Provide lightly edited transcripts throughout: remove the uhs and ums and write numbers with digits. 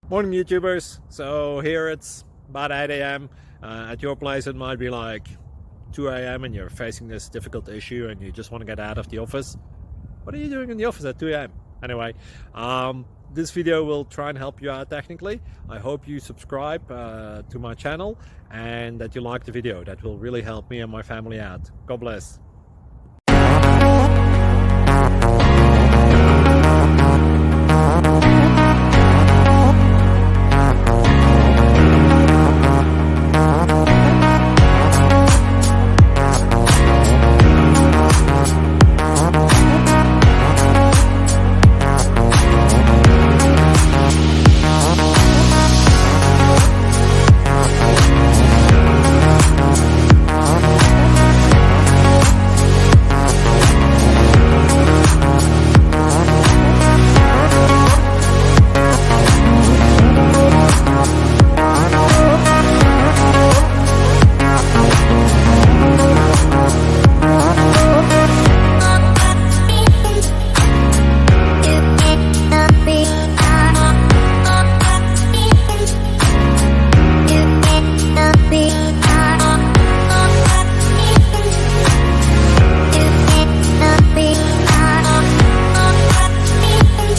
Morning YouTubers. So here it's about 8 a.m. At your place it might be like 2 a.m. and you're facing this difficult issue and you just want to get out of the office. What are you doing in the office at 2 a.m.? Anyway, this video will try and help you out technically. I hope you subscribe to my channel and that you like the video. That will really help me and my family out. God bless.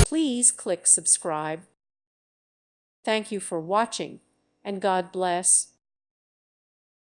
Please click subscribe. Thank you for watching, and God bless.